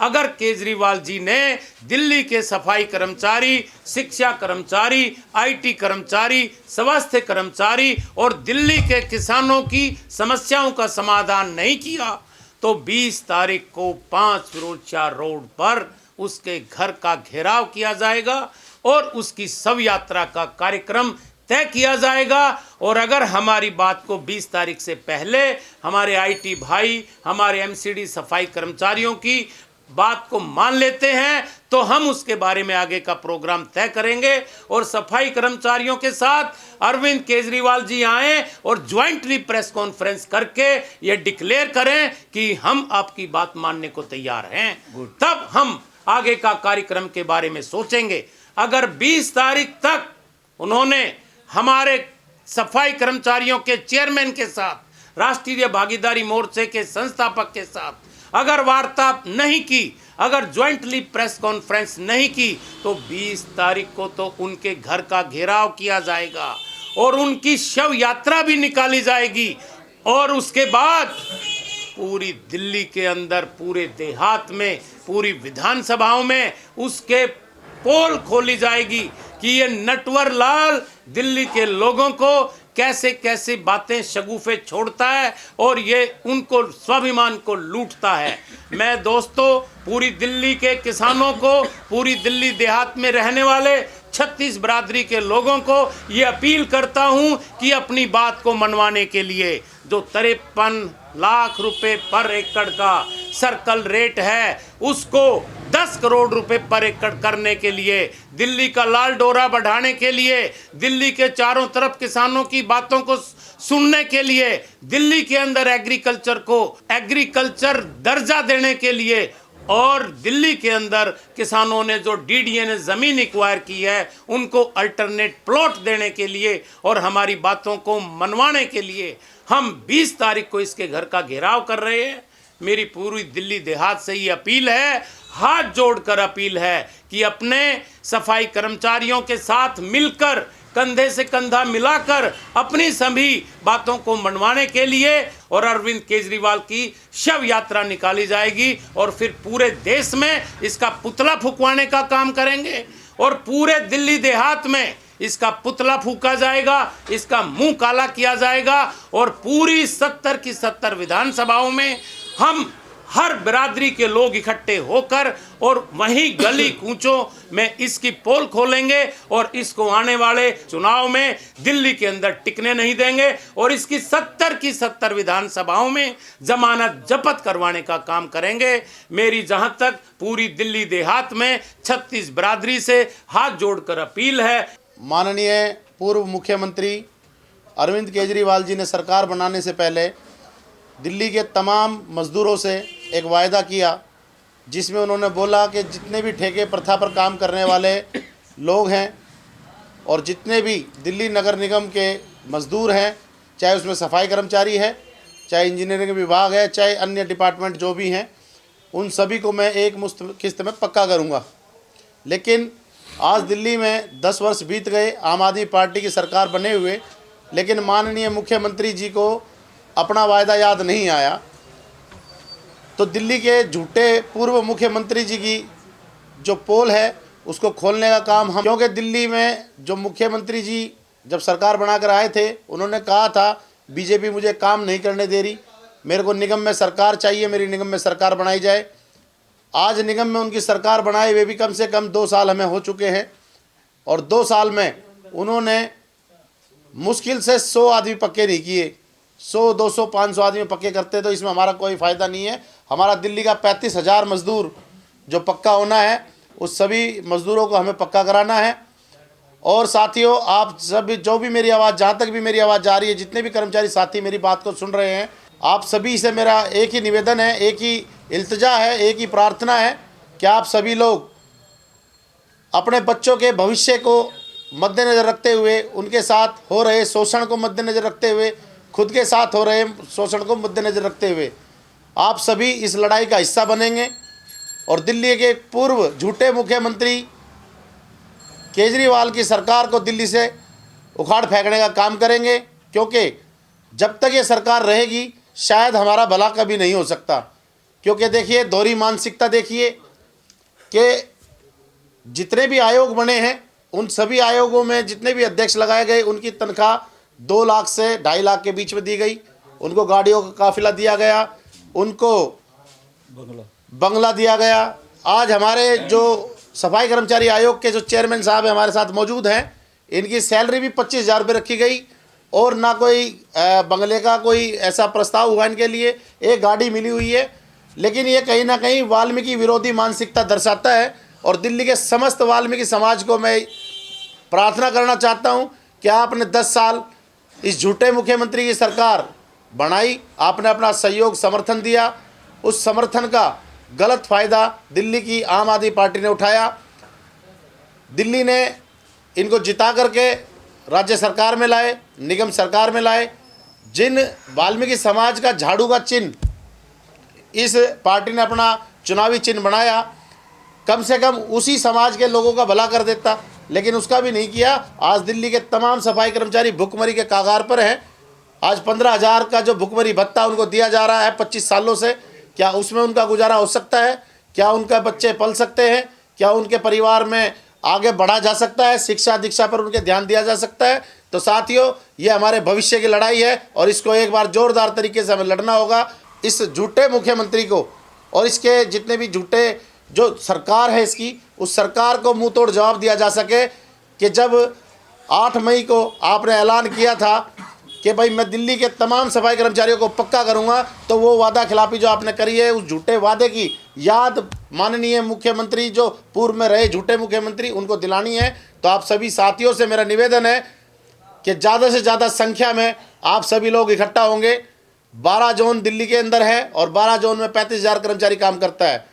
अगर केजरीवाल जी ने दिल्ली के सफाई कर्मचारी, शिक्षा कर्मचारी, आईटी कर्मचारी, स्वास्थ्य कर्मचारी और दिल्ली के किसानों की समस्याओं का समाधान नहीं किया तो 20 तारीख को 5 फिरोजशाह रोड पर उसके घर का घेराव किया जाएगा और उसकी शव यात्रा का कार्यक्रम तय किया जाएगा। और अगर हमारी बात को 20 तारीख से पहले हमारे आईटी भाई, हमारे एमसीडी सफाई कर्मचारियों की बात को मान लेते हैं तो हम उसके बारे में आगे का प्रोग्राम तय करेंगे और सफाई कर्मचारियों के साथ अरविंद केजरीवाल जी आए और ज्वाइंटली प्रेस कॉन्फ्रेंस करके ये डिक्लेयर करें कि हम आपकी बात मानने को तैयार हैं। तब हम आगे का कार्यक्रम के बारे में सोचेंगे। अगर 20 तारीख तक उन्होंने हमारे सफाई कर्मचारियों के चेयरमैन के साथ, राष्ट्रीय भागीदारी मोर्चे के संस्थापक के साथ अगर वार्ता नहीं की, अगर ज्वाइंटली प्रेस कॉन्फ्रेंस नहीं की तो 20 तारीख को तो उनके घर का घेराव किया जाएगा और उनकी शव यात्रा भी निकाली जाएगी। और उसके बाद पूरी दिल्ली के अंदर, पूरे देहात में, पूरी विधानसभाओं में उसके पोल खोली जाएगी कि ये नटवर लाल दिल्ली के लोगों को कैसे कैसे बातें शगुफे छोड़ता है और ये उनको स्वाभिमान को लूटता है। मैं दोस्तों पूरी दिल्ली के किसानों को, पूरी दिल्ली देहात में रहने वाले 36 बिरादरी के लोगों को ये अपील करता हूँ कि अपनी बात को मनवाने के लिए जो 53 लाख रुपए पर एकड़ का सर्कल रेट है उसको 10 करोड़ रुपए पर एकड़ करने के लिए, दिल्ली का लाल डोरा बढ़ाने के लिए, दिल्ली के चारों तरफ किसानों की बातों को सुनने के लिए, दिल्ली के अंदर एग्रीकल्चर को एग्रीकल्चर दर्जा देने के लिए और दिल्ली के अंदर किसानों ने जो डीडीए ने ज़मीन एक्वायर की है उनको अल्टरनेट प्लॉट देने के लिए और हमारी बातों को मनवाने के लिए हम 20 तारीख को इसके घर का घेराव कर रहे हैं। मेरी पूरी दिल्ली देहात से ये अपील है, हाथ जोड़कर अपील है कि अपने सफाई कर्मचारियों के साथ मिलकर, कंधे से कंधा मिलाकर अपनी सभी बातों को मनवाने के लिए और अरविंद केजरीवाल की शव यात्रा निकाली जाएगी और फिर पूरे देश में इसका पुतला फूंकवाने का काम करेंगे और पूरे दिल्ली देहात में इसका पुतला फूंका जाएगा, इसका मुंह काला किया जाएगा और पूरी 70 की 70 विधानसभाओं में हम हर बिरादरी के लोग इकट्ठे होकर और वहीं गली कूचों में इसकी पोल खोलेंगे और इसको आने वाले चुनाव में दिल्ली के अंदर टिकने नहीं देंगे और इसकी 70 की 70 विधानसभाओं में जमानत जब्त करवाने का काम करेंगे। मेरी जहां तक पूरी दिल्ली देहात में 36 बिरादरी से हाथ जोड़कर अपील है। माननीय पूर्व मुख्यमंत्री अरविंद केजरीवाल जी ने सरकार बनाने से पहले दिल्ली के तमाम मज़दूरों से एक वायदा किया जिसमें उन्होंने बोला कि जितने भी ठेके प्रथा पर काम करने वाले लोग हैं और जितने भी दिल्ली नगर निगम के मज़दूर हैं, चाहे उसमें सफाई कर्मचारी है, चाहे इंजीनियरिंग विभाग है, चाहे अन्य डिपार्टमेंट जो भी हैं, उन सभी को मैं एक मुश्त किस्त में पक्का करूँगा। लेकिन आज दिल्ली में 10 वर्ष बीत गए आम आदमी पार्टी की सरकार बने हुए, लेकिन माननीय मुख्यमंत्री जी को अपना वायदा याद नहीं आया। तो दिल्ली के झूठे पूर्व मुख्यमंत्री जी की जो पोल है उसको खोलने का काम हम, क्योंकि दिल्ली में जो मुख्यमंत्री जी जब सरकार बनाकर आए थे उन्होंने कहा था बीजेपी मुझे काम नहीं करने दे रही, मेरे को निगम में सरकार चाहिए, मेरी निगम में सरकार बनाई जाए। आज निगम में उनकी सरकार बनाए हुए भी कम से कम 2 साल हमें हो चुके हैं और 2 साल में उन्होंने मुश्किल से 100 आदमी पक्के नहीं किए। 100, 200, 500 आदमी पक्के करते तो इसमें हमारा कोई फ़ायदा नहीं है। हमारा दिल्ली का 35,000 मज़दूर जो पक्का होना है उस सभी मज़दूरों को हमें पक्का कराना है। और साथियों, आप सभी जो भी मेरी आवाज़, जहाँ तक भी मेरी आवाज़ जा रही है, जितने भी कर्मचारी साथी मेरी बात को सुन रहे हैं, आप सभी से मेरा एक ही निवेदन है, एक ही इल्तिजा है, एक ही प्रार्थना है कि आप सभी लोग अपने बच्चों के भविष्य को मद्देनज़र रखते हुए, उनके साथ हो रहे शोषण को मद्देनज़र रखते हुए, खुद के साथ हो रहे शोषण को मद्देनज़र रखते हुए आप सभी इस लड़ाई का हिस्सा बनेंगे और दिल्ली के पूर्व झूठे मुख्यमंत्री केजरीवाल की सरकार को दिल्ली से उखाड़ फेंकने का काम करेंगे, क्योंकि जब तक ये सरकार रहेगी शायद हमारा भला कभी नहीं हो सकता। क्योंकि देखिए दोहरी मानसिकता देखिए कि जितने भी आयोग बने हैं उन सभी आयोगों में जितने भी अध्यक्ष लगाए गए उनकी तनख्वाह 2 लाख से 2.5 लाख के बीच में दी गई, उनको गाड़ियों का काफिला दिया गया, उनको बंगला दिया गया। आज हमारे जो सफाई कर्मचारी आयोग के जो चेयरमैन साहब हमारे साथ मौजूद हैं, इनकी सैलरी भी 25,000 रुपये रखी गई और ना कोई बंगले का कोई ऐसा प्रस्ताव हुआ इनके लिए, एक गाड़ी मिली हुई है। लेकिन ये कहीं ना कहीं वाल्मीकि विरोधी मानसिकता दर्शाता है और दिल्ली के समस्त वाल्मीकि समाज को मैं प्रार्थना करना चाहता हूँ कि आपने 10 साल इस झूठे मुख्यमंत्री की सरकार बनाई, आपने अपना सहयोग समर्थन दिया, उस समर्थन का गलत फ़ायदा दिल्ली की आम आदमी पार्टी ने उठाया। दिल्ली ने इनको जिता करके राज्य सरकार में लाए, निगम सरकार में लाए। जिन वाल्मीकि समाज का झाड़ू का चिन्ह इस पार्टी ने अपना चुनावी चिन्ह बनाया, कम से कम उसी समाज के लोगों का भला कर देता, लेकिन उसका भी नहीं किया। आज दिल्ली के तमाम सफाई कर्मचारी भुखमरी के कागार पर हैं। आज 15,000 का जो भुखमरी भत्ता उनको दिया जा रहा है 25 सालों से, क्या उसमें उनका गुजारा हो सकता है? क्या उनका बच्चे पल सकते हैं? क्या उनके परिवार में आगे बढ़ा जा सकता है? शिक्षा दीक्षा पर उनके ध्यान दिया जा सकता है? तो साथियों, ये हमारे भविष्य की लड़ाई है और इसको एक बार जोरदार तरीके से हमें लड़ना होगा। इस झूठे मुख्यमंत्री को और इसके जितने भी झूठे जो सरकार है इसकी, उस सरकार को मुंह तोड़ जवाब दिया जा सके कि जब 8 मई को आपने ऐलान किया था कि भाई मैं दिल्ली के तमाम सफाई कर्मचारियों को पक्का करूंगा, तो वो वादा खिलाफी जो आपने करी है, उस झूठे वादे की याद माननीय मुख्यमंत्री जो पूर्व में रहे झूठे मुख्यमंत्री, उनको दिलानी है। तो आप सभी साथियों से मेरा निवेदन है कि ज़्यादा से ज़्यादा संख्या में आप सभी लोग इकट्ठा होंगे। 12 जोन दिल्ली के अंदर है और 12 जोन में 35,000 कर्मचारी काम करता है।